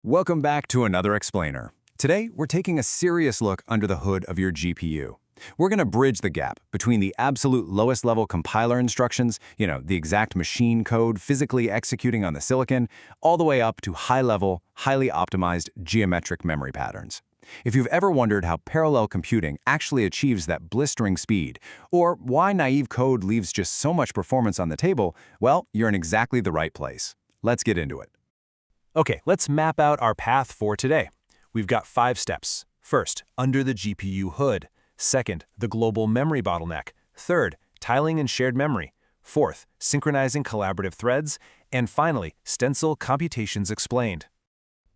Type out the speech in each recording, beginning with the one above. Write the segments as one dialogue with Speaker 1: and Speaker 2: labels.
Speaker 1: Welcome back to another explainer. Today, we're taking a serious look under the hood of your GPU. We're going to bridge the gap between the absolute lowest level compiler instructions, the exact machine code physically executing on the silicon, all the way up to high-level, highly optimized geometric memory patterns. If you've ever wondered how parallel computing actually achieves that blistering speed, or why naive code leaves just so much performance on the table, well, you're in exactly the right place. Let's get into it.
Speaker 2: Okay, let's map out our path for today. We've got 5 steps. First, under the GPU hood. Second, the global memory bottleneck. Third, tiling and shared memory. Fourth, synchronizing collaborative threads. And finally, stencil computations explained.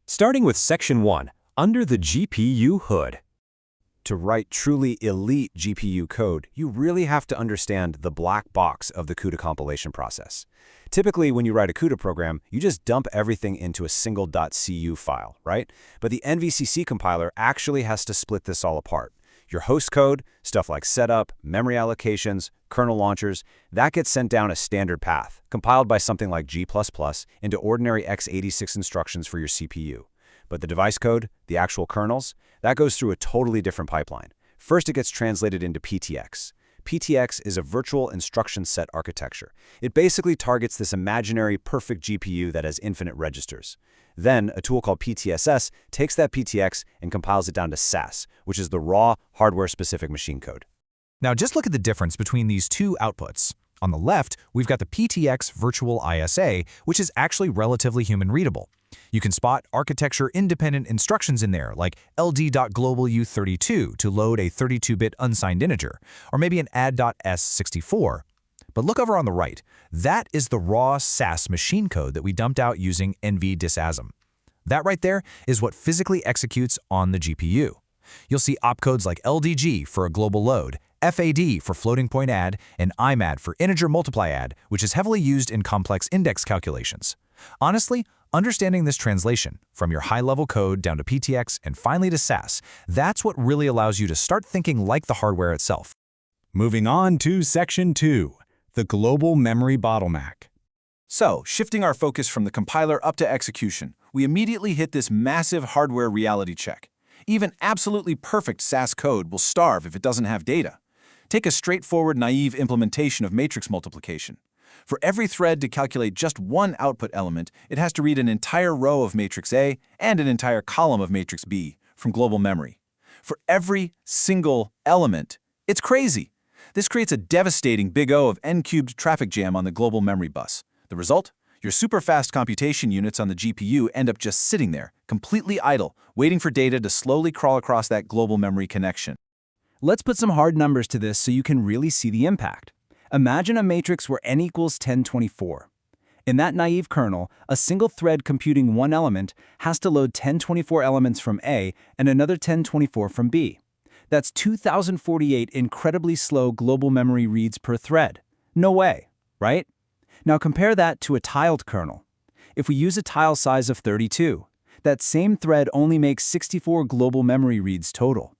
Speaker 3: Starting with Section 1, under the GPU hood. To write truly elite GPU code, you really have to understand the black box of the CUDA compilation process. Typically, when you write a CUDA program, you just dump everything into a single .cu file, right? But the NVCC compiler actually has to split this all apart. Your host code, stuff like setup, memory allocations, kernel launchers, that gets sent down a standard path, compiled by something like G++ into ordinary x86 instructions for your CPU. But the device code, the actual kernels, that goes through a totally different pipeline. First, it gets translated into PTX. PTX is a virtual instruction set architecture. It basically targets this imaginary perfect GPU that has infinite registers. Then, a tool called PTSS takes that PTX and compiles it down to SAS, which is the raw, hardware-specific machine code.
Speaker 4: Now just look at the difference between these two outputs. On the left, we've got the PTX virtual ISA, which is actually relatively human-readable. You can spot architecture-independent instructions in there, like ld.globalu32 to load a 32-bit unsigned integer, or maybe an add.s64. But look over on the right. That is the raw SAS machine code that we dumped out using NVDisasm. That right there is what physically executes on the GPU. You'll see opcodes like LDG for a global load, FAD for floating point add, and IMAD for integer multiply add, which is heavily used in complex index calculations. Honestly, understanding this translation, from your high-level code down to PTX and finally to SAS, that's what really allows you to start thinking like the hardware itself.
Speaker 1: Moving on to Section 2, the global memory bottleneck.
Speaker 5: So, shifting our focus from the compiler up to execution, we immediately hit this massive hardware reality check. Even absolutely perfect SAS code will starve if it doesn't have data. Take a straightforward, naive implementation of matrix multiplication. For every thread to calculate just one output element, it has to read an entire row of matrix A and an entire column of matrix B from global memory. For every single element. It's crazy. This creates a devastating big O of n-cubed traffic jam on the global memory bus. The result? Your super-fast computation units on the GPU end up just sitting there, completely idle, waiting for data to slowly crawl across that global memory connection.
Speaker 6: Let's put some hard numbers to this so you can really see the impact. Imagine a matrix where n equals 1024. In that naive kernel, a single thread computing one element has to load 1024 elements from A and another 1024 from B. That's 2048 incredibly slow global memory reads per thread. No way, right? Now compare that to a tiled kernel. If we use a tile size of 32, that same thread only makes 64 global memory reads total.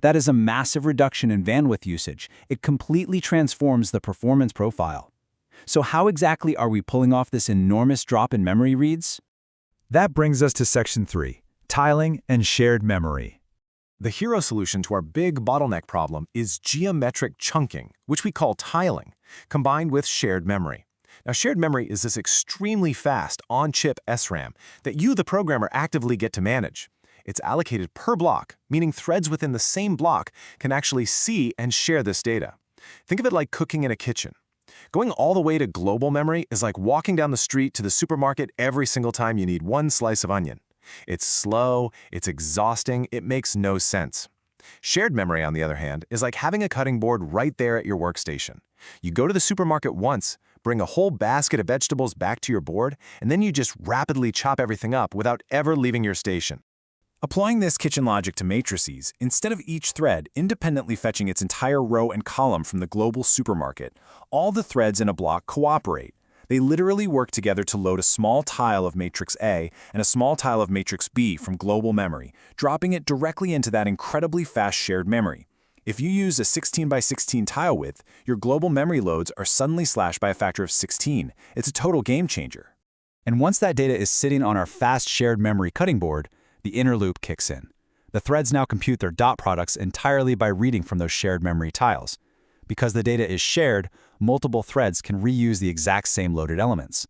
Speaker 6: That is a massive reduction in bandwidth usage. It completely transforms the performance profile. So how exactly are we pulling off this enormous drop in memory reads?
Speaker 4: That brings us to Section 3, tiling and shared memory.
Speaker 5: The hero solution to our big bottleneck problem is geometric chunking, which we call tiling, combined with shared memory. Now, shared memory is this extremely fast on-chip SRAM that you, the programmer, actively get to manage. It's allocated per block, meaning threads within the same block can actually see and share this data. Think of it like cooking in a kitchen. Going all the way to global memory is like walking down the street to the supermarket every single time you need one slice of onion. It's slow, it's exhausting, it makes no sense. Shared memory, on the other hand, is like having a cutting board right there at your workstation. You go to the supermarket once, bring a whole basket of vegetables back to your board, and then you just rapidly chop everything up without ever leaving your station.
Speaker 1: Applying this kitchen logic to matrices, instead of each thread independently fetching its entire row and column from the global supermarket, all the threads in a block cooperate. They literally work together to load a small tile of matrix A and a small tile of matrix B from global memory, dropping it directly into that incredibly fast shared memory. If you use a 16 by 16 tile width, your global memory loads are suddenly slashed by a factor of 16. It's a total game changer.
Speaker 6: And once that data is sitting on our fast shared memory cutting board, the inner loop kicks in. The threads now compute their dot products entirely by reading from those shared memory tiles. Because the data is shared, multiple threads can reuse the exact same loaded elements.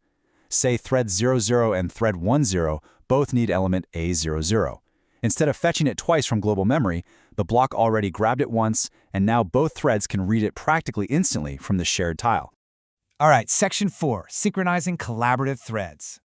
Speaker 6: Say thread 00 and thread 10 both need element A00. Instead of fetching it twice from global memory, the block already grabbed it once, and now both threads can read it practically instantly from the shared tile.
Speaker 7: All right, Section 4, Synchronizing Collaborative Threads.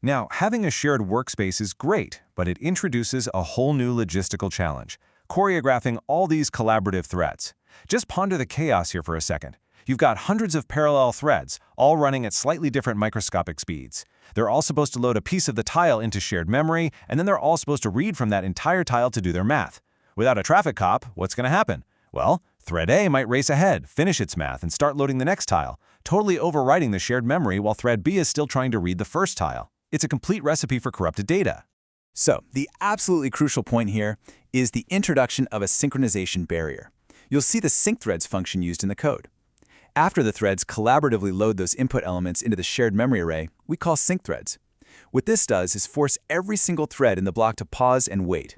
Speaker 5: Now, having a shared workspace is great, but it introduces a whole new logistical challenge: choreographing all these collaborative threads. Just ponder the chaos here for a second. You've got hundreds of parallel threads, all running at slightly different microscopic speeds. They're all supposed to load a piece of the tile into shared memory, and then they're all supposed to read from that entire tile to do their math. Without a traffic cop, what's going to happen? Well, thread A might race ahead, finish its math, and start loading the next tile, totally overwriting the shared memory while thread B is still trying to read the first tile. It's a complete recipe for corrupted data.
Speaker 6: So, the absolutely crucial point here is the introduction of a synchronization barrier. You'll see the sync threads function used in the code. After the threads collaboratively load those input elements into the shared memory array, we call sync threads. What this does is force every single thread in the block to pause and wait.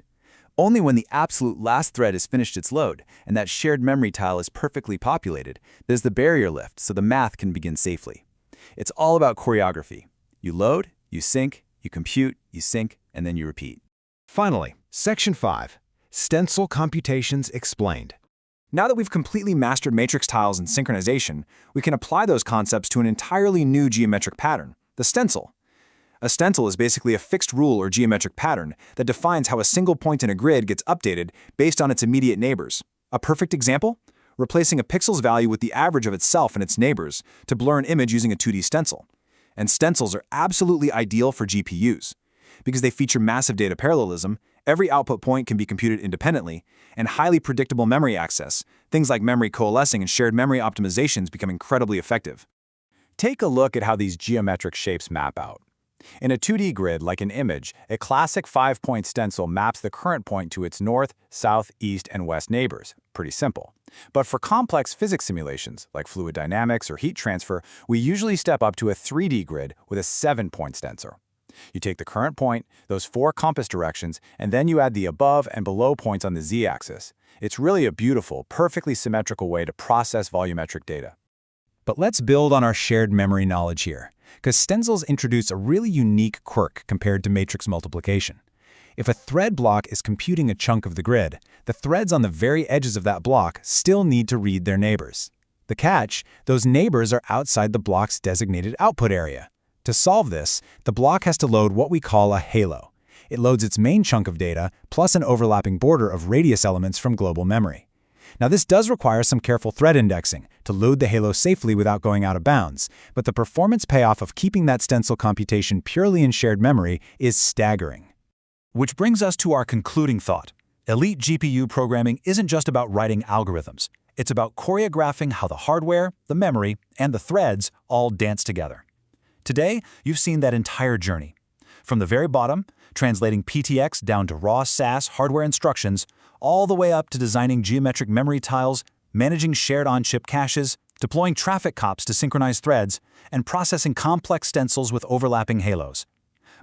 Speaker 6: Only when the absolute last thread has finished its load and that shared memory tile is perfectly populated does the barrier lift so the math can begin safely. It's all about choreography. You load, you sync, you compute, you sync, and then you repeat.
Speaker 3: Finally, Section 5, Stencil Computations Explained.
Speaker 6: Now that we've completely mastered matrix tiles and synchronization, we can apply those concepts to an entirely new geometric pattern, the stencil. A stencil is basically a fixed rule or geometric pattern that defines how a single point in a grid gets updated based on its immediate neighbors. A perfect example? Replacing a pixel's value with the average of itself and its neighbors to blur an image using a 2D stencil. And stencils are absolutely ideal for GPUs. Because they feature massive data parallelism, every output point can be computed independently, and highly predictable memory access, things like memory coalescing and shared memory optimizations become incredibly effective. Take a look at how these geometric shapes map out. In a 2D grid, like an image, a classic 5-point stencil maps the current point to its north, south, east, and west neighbors. Pretty simple. But for complex physics simulations, like fluid dynamics or heat transfer, we usually step up to a 3D grid with a 7-point stencil. You take the current point, those 4 compass directions, and then you add the above and below points on the z-axis. It's really a beautiful, perfectly symmetrical way to process volumetric data. But let's build on our shared memory knowledge here, because stencils introduce a really unique quirk compared to matrix multiplication. If a thread block is computing a chunk of the grid, the threads on the very edges of that block still need to read their neighbors. The catch, those neighbors are outside the block's designated output area. To solve this, the block has to load what we call a halo. It loads its main chunk of data, plus an overlapping border of radius elements from global memory. Now this does require some careful thread indexing to load the halo safely without going out of bounds, but the performance payoff of keeping that stencil computation purely in shared memory is staggering. Which brings us to our concluding thought. Elite GPU programming isn't just about writing algorithms. It's about choreographing how the hardware, the memory, and the threads all dance together. Today, you've seen that entire journey. From the very bottom, translating PTX down to raw SAS hardware instructions, all the way up to designing geometric memory tiles, managing shared on-chip caches, deploying traffic cops to synchronize threads, and processing complex stencils with overlapping halos.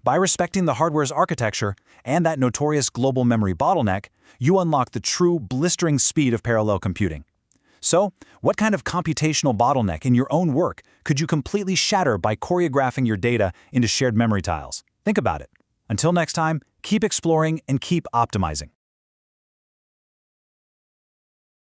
Speaker 6: By respecting the hardware's architecture and that notorious global memory bottleneck, you unlock the true blistering speed of parallel computing. So, what kind of computational bottleneck in your own work could you completely shatter by choreographing your data into shared memory tiles? Think about it. Until next time, keep exploring and keep optimizing.